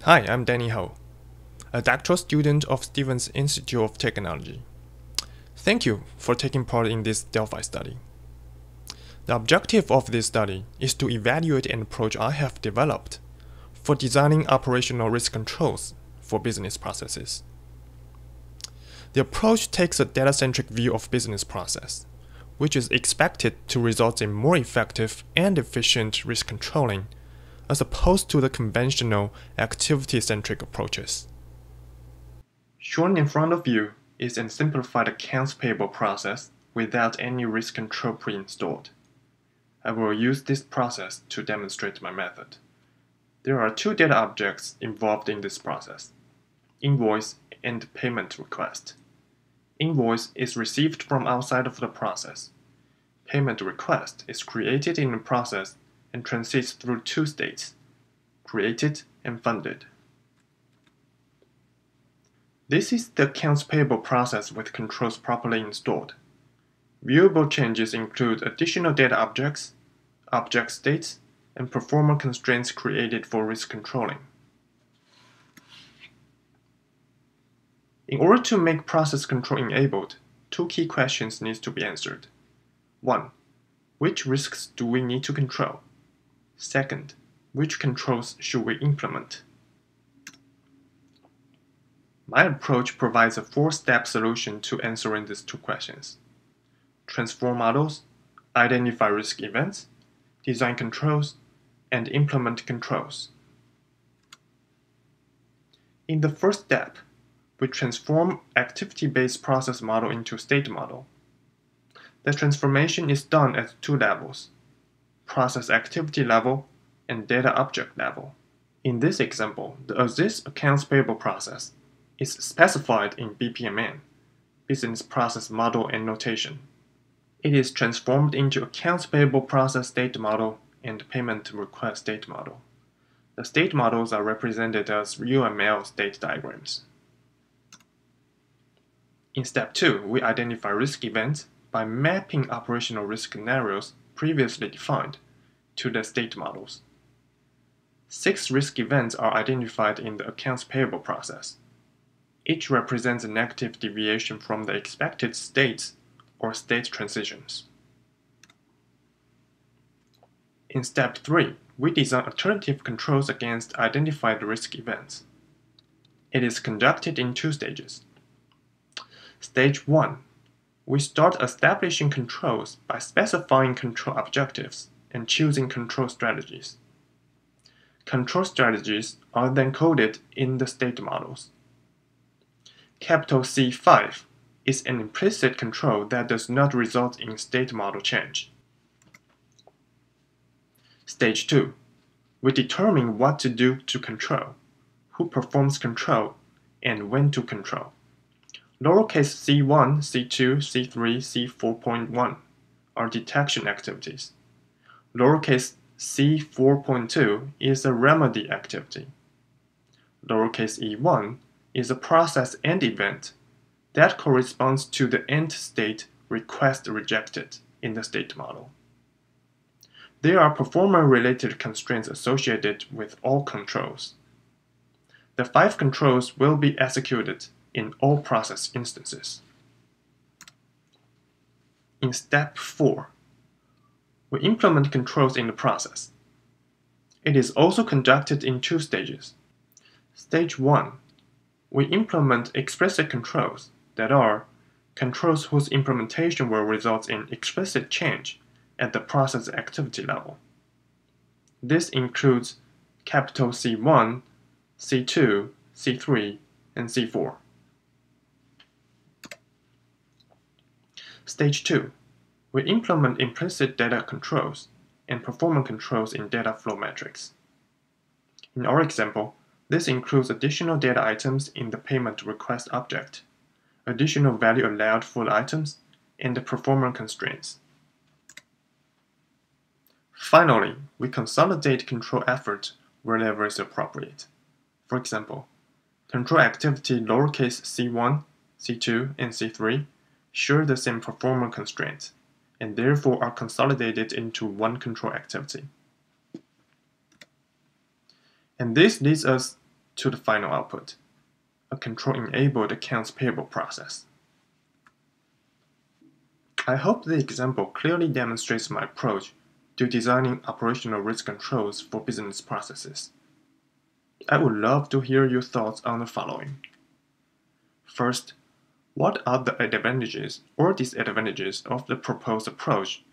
Hi, I'm Danny Ho, a doctoral student of Stevens Institute of Technology. Thank you for taking part in this Delphi study. The objective of this study is to evaluate an approach I have developed for designing operational risk controls for business processes. The approach takes a data-centric view of business process, which is expected to result in more effective and efficient risk controlling as opposed to the conventional activity-centric approaches. Shown in front of you is a simplified accounts payable process without any risk control pre-installed. I will use this process to demonstrate my method. There are two data objects involved in this process: invoice and payment request. Invoice is received from outside of the process. Payment request is created in the process and transits through two states: created and funded. This is the accounts payable process with controls properly installed. Viewable changes include additional data objects, object states, and performance constraints created for risk controlling. In order to make process control enabled, two key questions need to be answered. 1. Which risks do we need to control? Second, which controls should we implement? My approach provides a four-step solution to answering these two questions: transform models, identify risk events, design controls, and implement controls. In the first step, we transform activity-based process model into state model. The transformation is done at two levels: process activity level and data object level. In this example, the as-is accounts payable process is specified in BPMN, Business Process Model and Notation. It is transformed into accounts payable process state model and payment request state model. The state models are represented as UML state diagrams. In step 2, we identify risk events by mapping operational risk scenarios previously defined to the state models. 6 risk events are identified in the accounts payable process. Each represents a negative deviation from the expected states or state transitions. In step 3, we design alternative controls against identified risk events. It is conducted in two stages. Stage 1, we start establishing controls by specifying control objectives and choosing control strategies. Control strategies are then coded in the state models. Capital C5 is an implicit control that does not result in state model change. Stage 2, we determine what to do to control, who performs control, and when to control. Lowercase c1, c2, c3, c4.1 are detection activities. Lowercase c4.2 is a remedy activity. Lowercase e1 is a process end event that corresponds to the end state request rejected in the state model. There are performance-related constraints associated with all controls. The 5 controls will be executed in all process instances. In step 4, we implement controls in the process. It is also conducted in two stages. Stage 1, we implement explicit controls that are controls whose implementation will result in explicit change at the process activity level. This includes capital C1, C2, C3, and C4. Stage 2, we implement implicit data controls and performance controls in data flow metrics. In our example, this includes additional data items in the payment request object, additional value allowed for the items, and the performance constraints. Finally, we consolidate control effort wherever is appropriate. For example, control activity lowercase c1, c2, and c3 share the same performance constraints, and therefore are consolidated into one control activity. And this leads us to the final output, a control-enabled accounts payable process. I hope the example clearly demonstrates my approach to designing operational risk controls for business processes. I would love to hear your thoughts on the following. First, what are the advantages or disadvantages of the proposed approach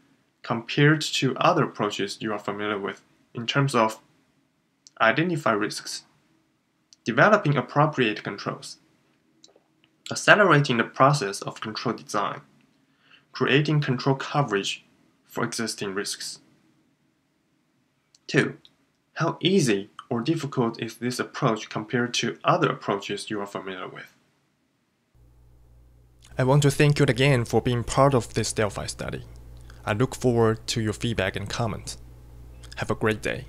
compared to other approaches you are familiar with in terms of identify risks, developing appropriate controls, accelerating the process of control design, creating control coverage for existing risks. 2. How easy or difficult is this approach compared to other approaches you are familiar with? I want to thank you again for being part of this Delphi study. I look forward to your feedback and comments. Have a great day.